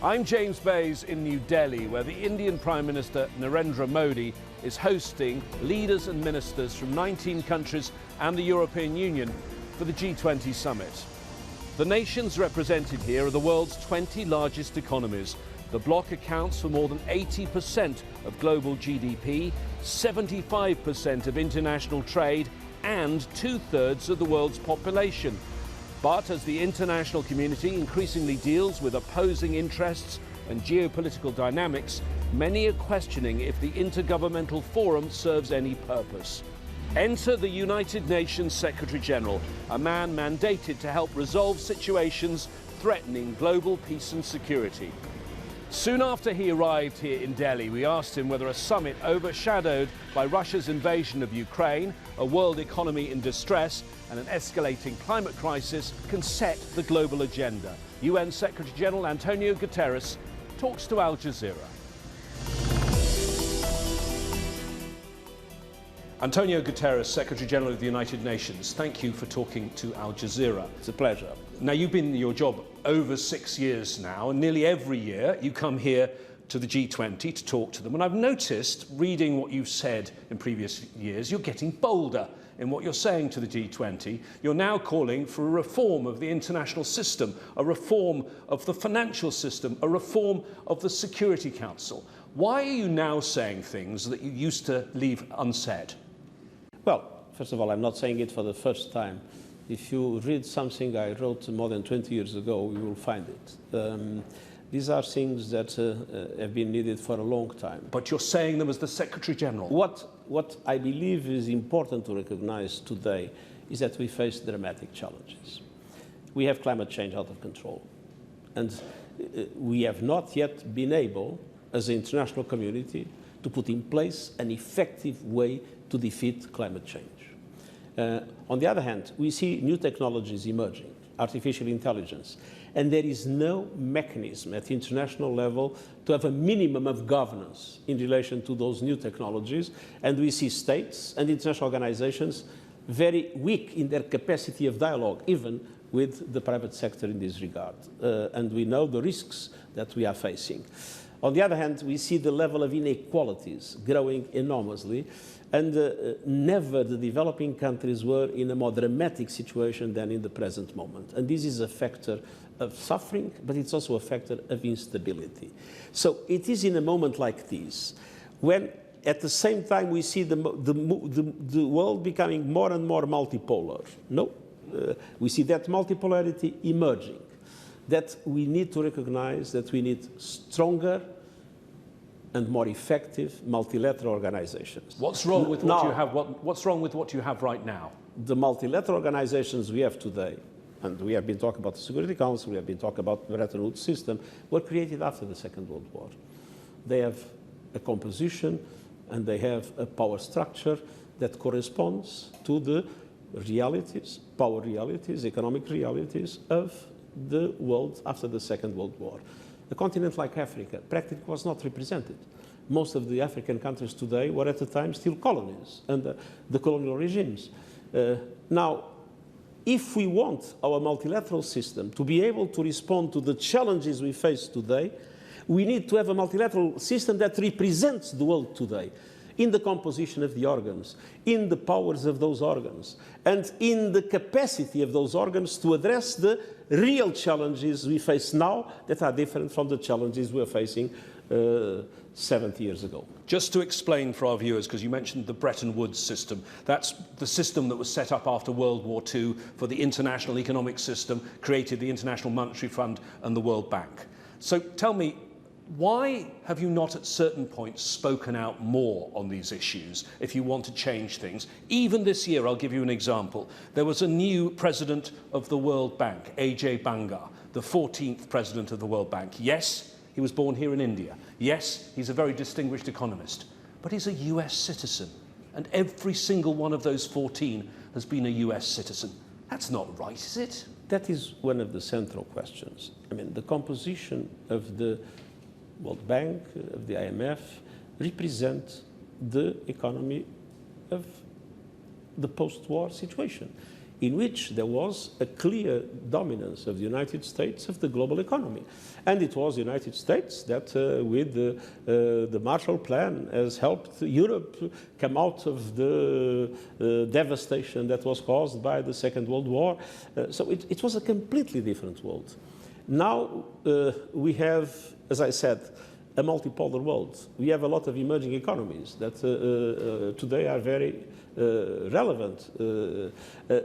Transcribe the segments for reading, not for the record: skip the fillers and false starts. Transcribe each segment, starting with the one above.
I'm James Bays in New Delhi, where the Indian Prime Minister Narendra Modi is hosting leaders and ministers from 19 countries and the European Union for the G20 summit. The nations represented here are the world's 20 largest economies. The bloc accounts for more than 80% of global GDP, 75% of international trade, and 2/3 of the world's population. But as the international community increasingly deals with opposing interests and geopolitical dynamics, many are questioning if the Intergovernmental Forum serves any purpose. Enter the United Nations Secretary General, a man mandated to help resolve situations threatening global peace and security. Soon after he arrived here in Delhi, we asked him whether a summit overshadowed by Russia's invasion of Ukraine, a world economy in distress, and an escalating climate crisis can set the global agenda. UN Secretary General Antonio Guterres talks to Al Jazeera. Antonio Guterres, Secretary General of the United Nations, thank you for talking to Al Jazeera. It's a pleasure. Now, you've been in your job over 6 years now, and nearly every year you come here to the G20 to talk to them. And I've noticed, reading what you've said in previous years, you're getting bolder in what you're saying to the G20. You're now calling for a reform of the international system, a reform of the financial system, a reform of the Security Council. Why are you now saying things that you used to leave unsaid? Well, first of all, I'm not saying it for the first time. If you read something I wrote more than 20 years ago, you will find it. These are things that have been needed for a long time. But you're saying them as the Secretary General. What I believe is important to recognize today is that we face dramatic challenges. We have climate change out of control. And we have not yet been able, as an international community, to put in place an effective way to defeat climate change. On the other hand, we see new technologies emerging, artificial intelligence, and there is no mechanism at international level to have a minimum of governance in relation to those new technologies, and we see states and international organizations very weak in their capacity of dialogue, even with the private sector in this regard. And we know the risks that we are facing. On the other hand, we see the level of inequalities growing enormously, and never the developing countries were in a more dramatic situation than in the present moment. And this is a factor of suffering, but it's also a factor of instability. So it is in a moment like this, when at the same time we see the world becoming more and more multipolar. We see that multipolarity emerging, that we need to recognize that we need stronger and more effective multilateral organizations. What's wrong with what you have? What's wrong with what you have right now? The multilateral organizations we have today, and we have been talking about the Security Council, we have been talking about the Bretton Woods system, were created after the Second World War. They have a composition and they have a power structure that corresponds to the realities, power realities, economic realities of the world after the Second World War. A continent like Africa practically was not represented. Most of the African countries today were at the time still colonies under the colonial regimes. Now, if we want our multilateral system to be able to respond to the challenges we face today, we need to have a multilateral system that represents the world today in the composition of the organs, in the powers of those organs, and in the capacity of those organs to address the real challenges we face now that are different from the challenges we were facing 70 years ago. Just to explain for our viewers, because you mentioned the Bretton Woods system, that's the system that was set up after World War II for the international economic system, created the International Monetary Fund and the World Bank. So tell me, why have you not at certain points spoken out more on these issues if you want to change things? Even this year, I'll give you an example. There was a new president of the World Bank, Ajay Banga, the 14th president of the World Bank. Yes, he was born here in India. Yes, he's a very distinguished economist, but he's a US citizen. And every single one of those 14 has been a US citizen. That's not right, is it? That is one of the central questions. I mean, the composition of the World Bank, of the IMF, represent the economy of the post-war situation, in which there was a clear dominance of the United States of the global economy. And it was the United States that, with the Marshall Plan, has helped Europe come out of the devastation that was caused by the Second World War. So it was a completely different world. Now we have, as I said, a multipolar world. We have a lot of emerging economies that today are very relevant.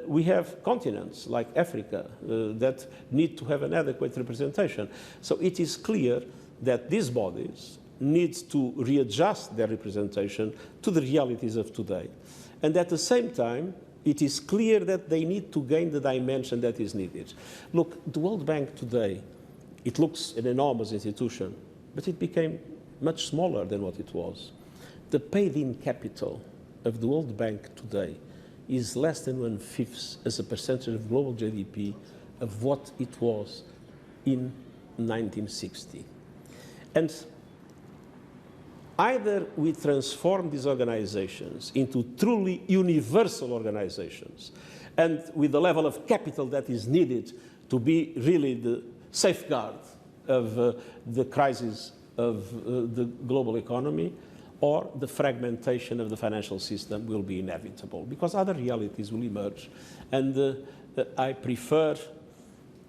We have continents like Africa that need to have an adequate representation. So it is clear that these bodies need to readjust their representation to the realities of today. And at the same time, it is clear that they need to gain the dimension that is needed. Look, the World Bank today, it looks an enormous institution, but it became much smaller than what it was. The paid-in capital of the World Bank today is less than 1/5 as a percentage of global GDP of what it was in 1960. And either we transform these organizations into truly universal organizations, and with the level of capital that is needed to be really the safeguard of the crisis of the global economy, or the fragmentation of the financial system will be inevitable, because other realities will emerge. And I prefer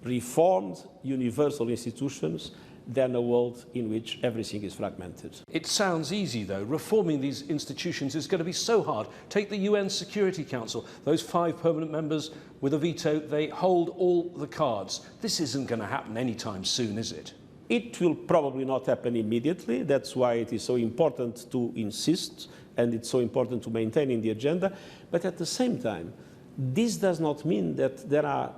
reformed, universal institutions than a world in which everything is fragmented. It sounds easy, though. Reforming these institutions is going to be so hard. Take the UN Security Council. Those 5 permanent members with a veto, they hold all the cards. This isn't going to happen anytime soon, is it? It will probably not happen immediately. That's why it is so important to insist, and it's so important to maintain in the agenda. But at the same time, this does not mean that there are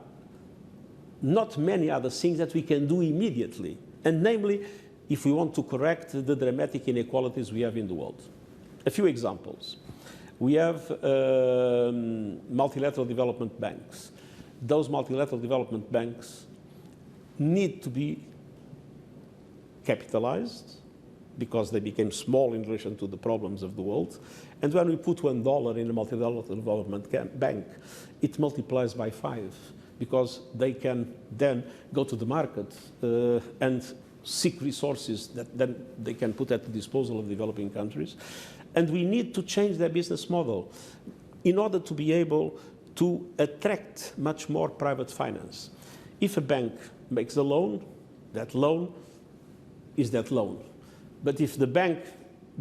not many other things that we can do immediately. And namely, if we want to correct the dramatic inequalities we have in the world. A few examples. We have multilateral development banks. Those multilateral development banks need to be capitalized because they became small in relation to the problems of the world. And when we put $1 in a multilateral development bank, it multiplies by 5, because they can then go to the market and seek resources that then they can put at the disposal of developing countries. And we need to change their business model in order to be able to attract much more private finance. If a bank makes a loan, that loan is that loan. But if the bank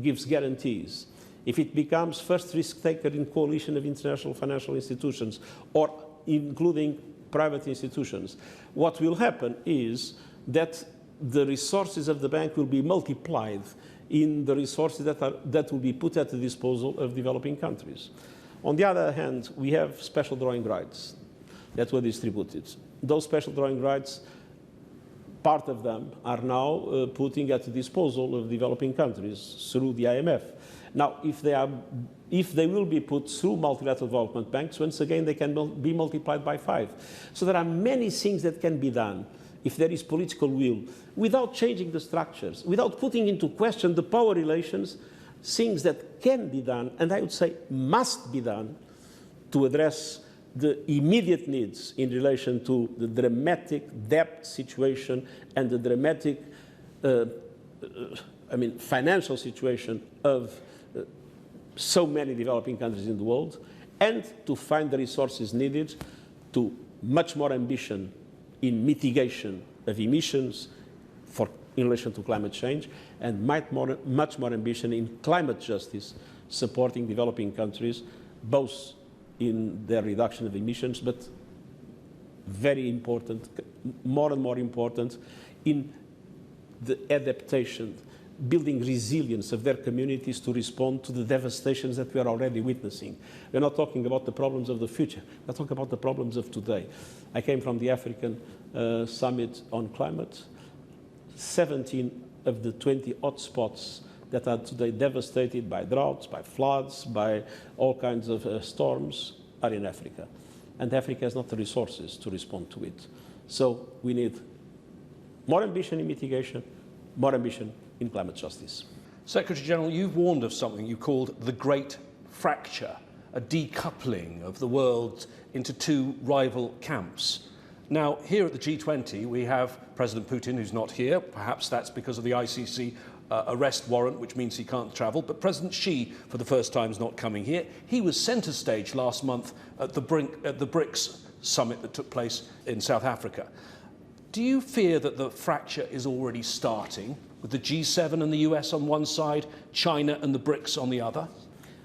gives guarantees, if it becomes first risk taker in coalition of international financial institutions, or including private institutions, what will happen is that the resources of the bank will be multiplied in the resources that will be put at the disposal of developing countries. On the other hand, we have special drawing rights that were distributed. Those special drawing rights, part of them are now putting at the disposal of developing countries through the IMF. Now, if they will be put through multilateral development banks, once again, they can be multiplied by 5. So there are many things that can be done if there is political will, without changing the structures, without putting into question the power relations, things that can be done, and I would say must be done, to address the immediate needs in relation to the dramatic debt situation and the dramatic financial situation of so many developing countries in the world, and to find the resources needed to much more ambition in mitigation of emissions in relation to climate change, and much more ambition in climate justice, supporting developing countries, both in their reduction of emissions, but very important, more and more important, in the adaptation, building resilience of their communities to respond to the devastations that we are already witnessing. We're not talking about the problems of the future, we're talking about the problems of today. I came from the African Summit on Climate. 17 of the 20 hotspots that are today devastated by droughts, by floods, by all kinds of storms are in Africa. And Africa has not the resources to respond to it. So we need more ambition in mitigation, more ambition in climate justice. Secretary General, you've warned of something you called the Great Fracture. a decoupling of the world into two rival camps. Now, here at the G20, we have President Putin, who's not here. Perhaps that's because of the ICC arrest warrant, which means he can't travel. But President Xi, for the first time, is not coming here. He was centre stage last month at the BRICS summit that took place in South Africa. Do you fear that the fracture is already starting, with the G7 and the US on one side, China and the BRICS on the other?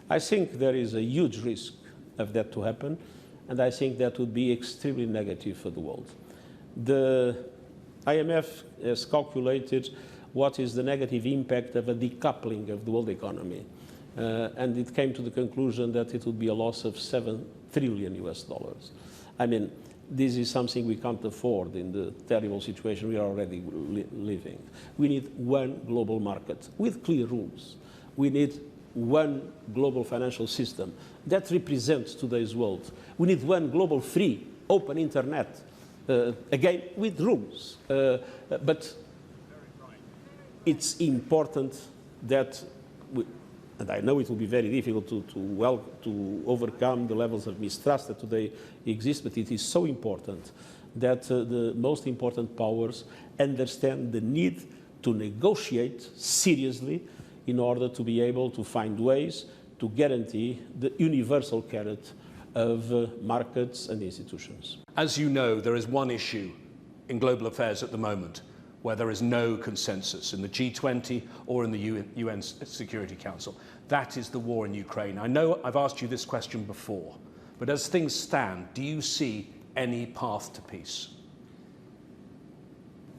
I think there is a huge risk of that to happen, and I think that would be extremely negative for the world. The IMF has calculated what is the negative impact of a decoupling of the world economy, and it came to the conclusion that it would be a loss of $7 trillion US. I mean, this is something we can't afford in the terrible situation we are already living. We need one global market with clear rules. We need one global financial system that represents today's world. We need one global free, open internet, again, with rules. But it's important that, and I know it will be very difficult to overcome the levels of mistrust that today exist, but it is so important that the most important powers understand the need to negotiate seriously in order to be able to find ways to guarantee the universal carrot of markets and institutions. As you know, there is one issue in global affairs at the moment where there is no consensus in the G20 or in the UN Security Council. That is the war in Ukraine. I know I've asked you this question before, but as things stand, do you see any path to peace?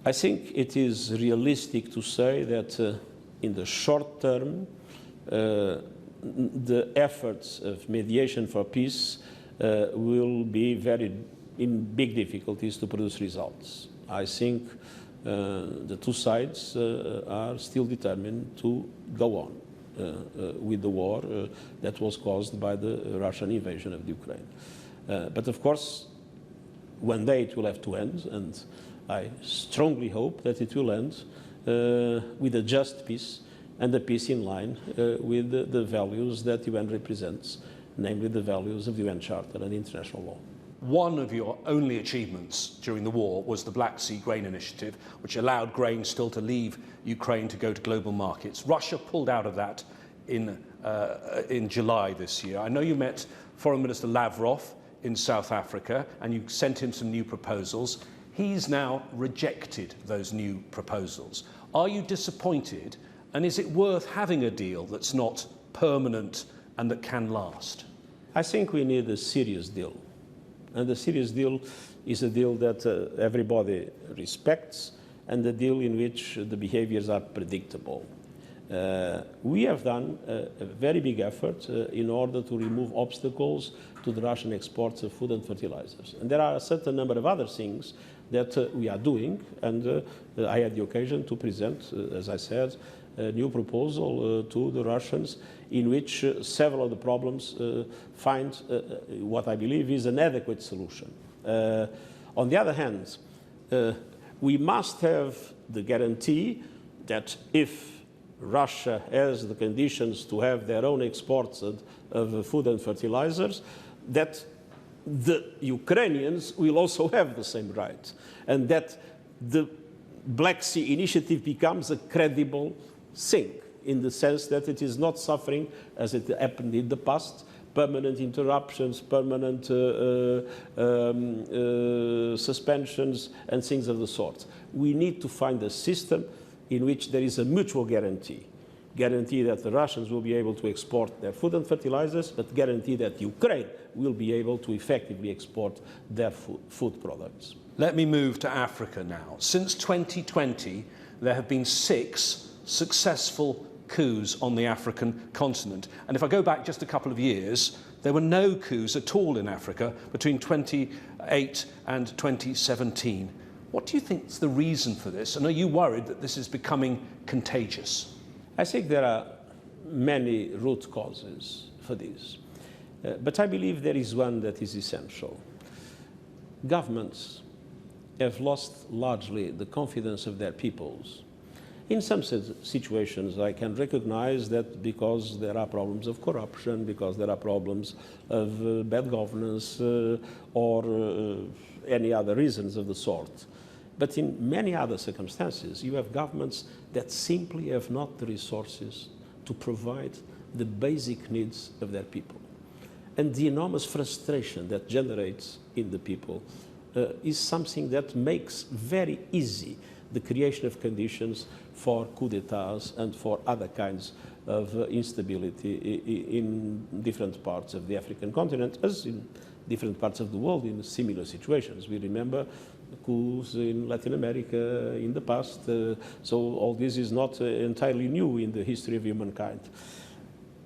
I think it is realistic to say that in the short term, the efforts of mediation for peace will be in big difficulties to produce results. I think the two sides are still determined to go on with the war that was caused by the Russian invasion of Ukraine. But of course, one day it will have to end, and I strongly hope that it will end with a just peace, and a peace in line with the values that the UN represents, namely the values of the UN Charter and international law. One of your only achievements during the war was the Black Sea Grain Initiative, which allowed grain still to leave Ukraine to go to global markets. Russia pulled out of that in July this year. I know you met Foreign Minister Lavrov in South Africa, and you sent him some new proposals. He's now rejected those new proposals. Are you disappointed? And is it worth having a deal that's not permanent and that can last? I think we need a serious deal. And the serious deal is a deal that everybody respects, and a deal in which the behaviors are predictable. We have done a very big effort in order to remove obstacles to the Russian exports of food and fertilizers. And there are a certain number of other things that we are doing, and I had the occasion to present, as I said, a new proposal to the Russians in which several of the problems find what I believe is an adequate solution. On the other hand, we must have the guarantee that if Russia has the conditions to have their own exports of food and fertilizers, that the Ukrainians will also have the same right, and that the Black Sea Initiative becomes a credible thing, in the sense that it is not suffering, as it happened in the past, permanent interruptions, permanent suspensions, and things of the sort. We need to find a system in which there is a mutual guarantee that the Russians will be able to export their food and fertilizers, but guarantee that Ukraine will be able to effectively export their food products. Let me move to Africa now. Since 2020, there have been 6 successful coups on the African continent. And if I go back just a couple of years, there were no coups at all in Africa between 2008 and 2017. What do you think is the reason for this? And are you worried that this is becoming contagious? I think there are many root causes for this. But I believe there is one that is essential. Governments have lost largely the confidence of their peoples, In some situations, I can recognize that because there are problems of corruption, because there are problems of bad governance or any other reasons of the sort. But in many other circumstances, you have governments that simply have not the resources to provide the basic needs of their people. And the enormous frustration that generates in the people is something that makes very easy the creation of conditions for coup d'etats and for other kinds of instability in different parts of the African continent, as in different parts of the world in similar situations. We remember coups in Latin America in the past, so all this is not entirely new in the history of humankind.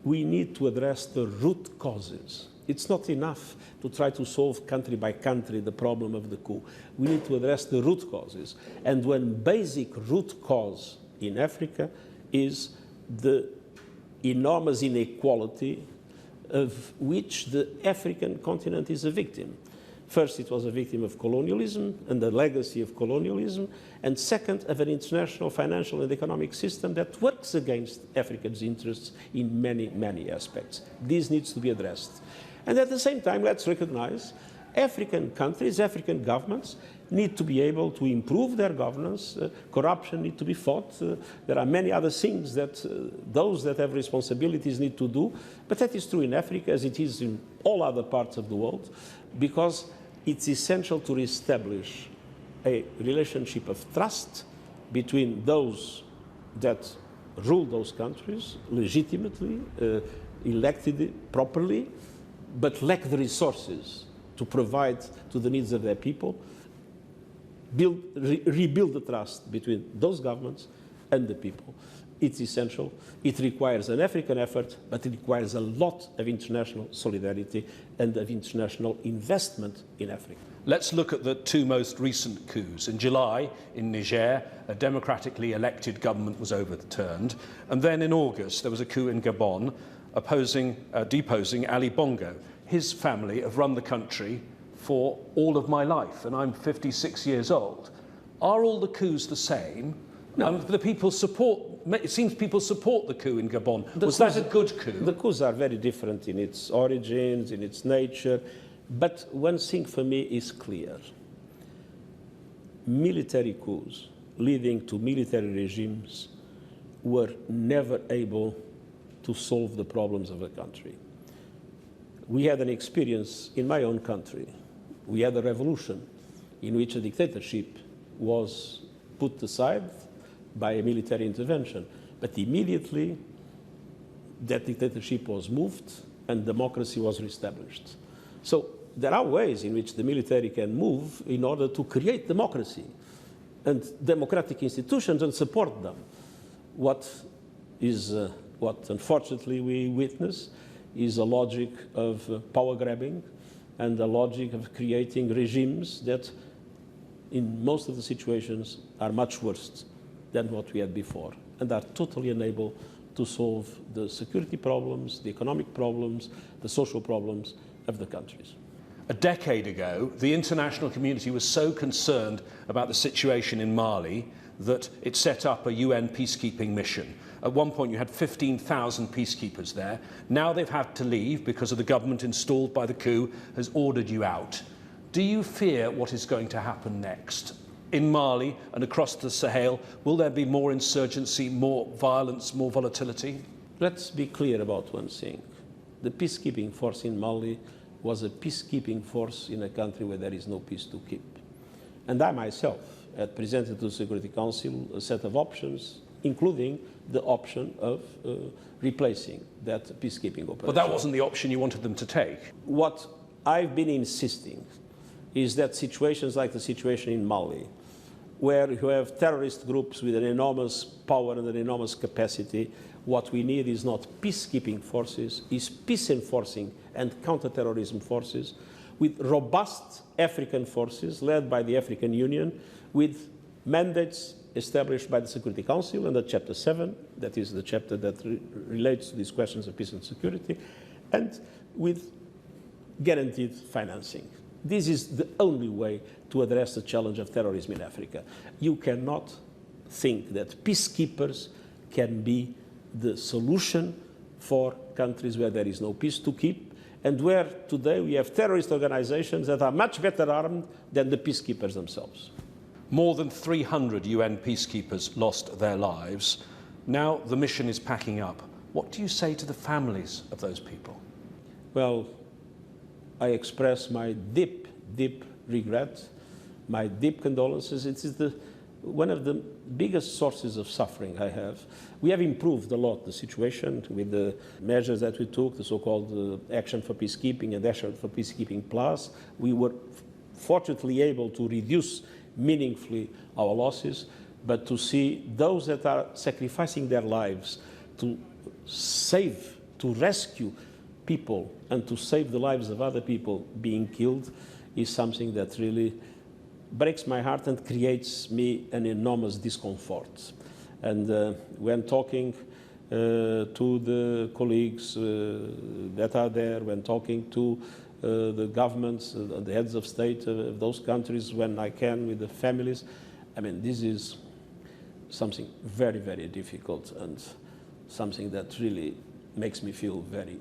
We need to address the root causes. It's not enough to try to solve country by country the problem of the coup. We need to address the root causes. And one basic root cause in Africa is the enormous inequality of which the African continent is a victim. First, it was a victim of colonialism and the legacy of colonialism, and second, of an international financial and economic system that works against Africa's interests in many, many aspects. This needs to be addressed. And at the same time, let's recognize African countries, African governments need to be able to improve their governance. Corruption needs to be fought. There are many other things that those that have responsibilities need to do. But that is true in Africa as it is in all other parts of the world, because it's essential to reestablish a relationship of trust between those that rule those countries legitimately, elected properly, but lack the resources to provide to the needs of their people, rebuild the trust between those governments and the people. It's essential. It requires an African effort, but it requires a lot of international solidarity and of international investment in Africa. Let's look at the two most recent coups. In July, in Niger, a democratically elected government was overturned. And then in August, there was a coup in Gabon deposing Ali Bongo. His family have run the country for all of my life, and I'm 56 years old. Are all the coups the same? No. The people support, it seems people support the coup in Gabon. Was that a good coup? The coups are very different in its origins, in its nature, but one thing for me is clear. Military coups leading to military regimes were never able to solve the problems of a country. We had an experience in my own country. We had a revolution in which a dictatorship was put aside by a military intervention. But immediately, that dictatorship was moved and democracy was reestablished. So there are ways in which the military can move in order to create democracy and democratic institutions and support them. What unfortunately we witness is a logic of power grabbing and a logic of creating regimes that in most of the situations are much worse than what we had before and are totally unable to solve the security problems, the economic problems, the social problems of the countries. A decade ago, the international community was so concerned about the situation in Mali that it set up a UN peacekeeping mission. At one point, you had 15,000 peacekeepers there. Now they've had to leave because of the government installed by the coup has ordered you out. Do you fear what is going to happen next? In Mali and across the Sahel, will there be more insurgency, more violence, more volatility? Let's be clear about one thing. The peacekeeping force in Mali was a peacekeeping force in a country where there is no peace to keep. And I myself had presented to the Security Council a set of options, including the option of replacing that peacekeeping operation. But that wasn't the option you wanted them to take. What I've been insisting is that situations like the situation in Mali, where you have terrorist groups with an enormous power and an enormous capacity, what we need is not peacekeeping forces, is peace-enforcing and counter-terrorism forces with robust African forces led by the African Union, with mandates established by the Security Council under Chapter 7, that is the chapter that relates to these questions of peace and security, and with guaranteed financing. This is the only way to address the challenge of terrorism in Africa. You cannot think that peacekeepers can be the solution for countries where there is no peace to keep, and where today we have terrorist organizations that are much better armed than the peacekeepers themselves. More than 300 UN peacekeepers lost their lives. Now the mission is packing up. What do you say to the families of those people? Well, I express my deep, deep regret, my deep condolences. It is one of the biggest sources of suffering I have. We have improved a lot the situation with the measures that we took, the so-called Action for Peacekeeping and Action for Peacekeeping Plus. We were fortunately able to reduce meaningfully our losses, but to see those that are sacrificing their lives to save, to rescue people and to save the lives of other people being killed is something that really breaks my heart and creates me an enormous discomfort. And when talking to the colleagues that are there, when talking to the governments, the heads of state of those countries, when I can, with the families, I mean, this is something very, very difficult and something that really makes me feel very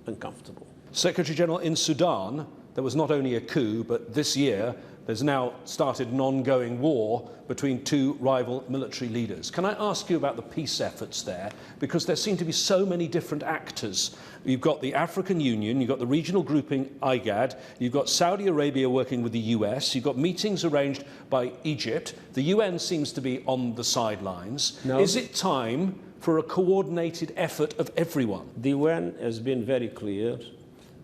uncomfortable. Secretary General, in Sudan, there was not only a coup, but this year there's now started an ongoing war between two rival military leaders. Can I ask you about the peace efforts there? Because there seem to be so many different actors. You've got the African Union, you've got the regional grouping IGAD, you've got Saudi Arabia working with the US, you've got meetings arranged by Egypt. The UN seems to be on the sidelines. No. Is it time for a coordinated effort of everyone? The UN has been very clear.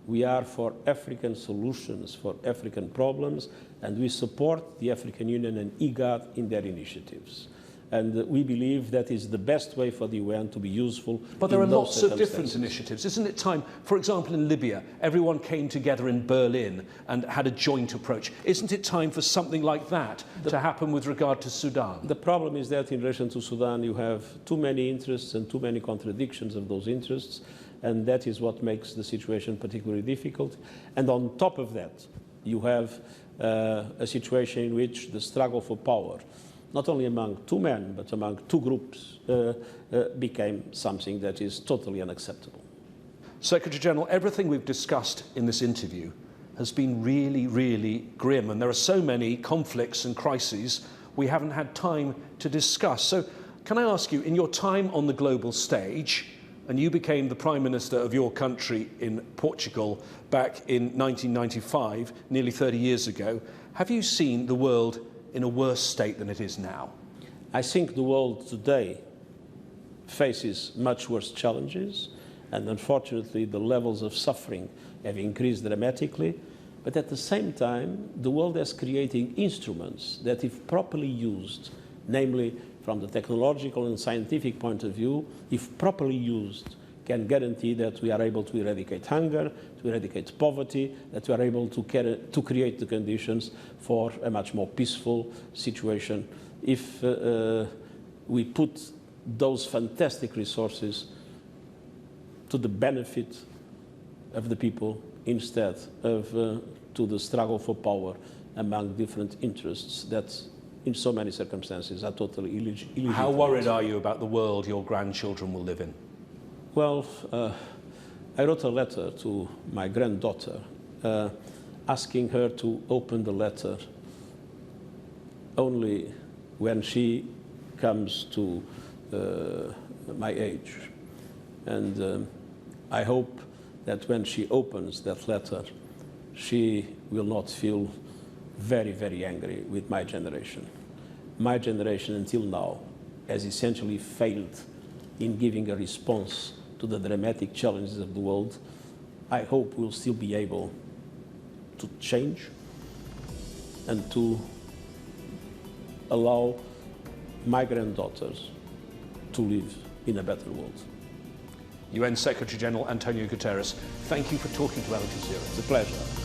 We are for African solutions, for African problems, and we support the African Union and IGAD in their initiatives. And we believe that is the best way for the UN to be useful. But there are lots of different initiatives. Isn't it time, for example, in Libya, everyone came together in Berlin and had a joint approach. Isn't it time for something like that to happen with regard to Sudan? The problem is that in relation to Sudan, you have too many interests and too many contradictions of those interests, and that is what makes the situation particularly difficult. And on top of that, you have a situation in which the struggle for power, not only among two men, but among two groups, became something that is totally unacceptable. Secretary General, everything we've discussed in this interview has been really, really grim, and there are so many conflicts and crises we haven't had time to discuss. So can I ask you, in your time on the global stage, and you became the Prime Minister of your country in Portugal back in 1995, nearly 30 years ago, have you seen the world in a worse state than it is now? I think the world today faces much worse challenges, and unfortunately the levels of suffering have increased dramatically. But at the same time, the world is creating instruments that, if properly used, namely from the technological and scientific point of view, if properly used, can guarantee that we are able to eradicate hunger, to eradicate poverty, that we are able to create the conditions for a much more peaceful situation if we put those fantastic resources to the benefit of the people instead of to the struggle for power among different interests that in so many circumstances are totally illegitimate. How worried are you about the world your grandchildren will live in? Well, I wrote a letter to my granddaughter asking her to open the letter only when she comes to my age. And I hope that when she opens that letter, she will not feel very, very angry with my generation. My generation, until now, has essentially failed in giving a response to the dramatic challenges of the world. I hope we'll still be able to change and to allow my granddaughters to live in a better world. UN Secretary General Antonio Guterres, thank you for talking to Al Jazeera. It's a pleasure.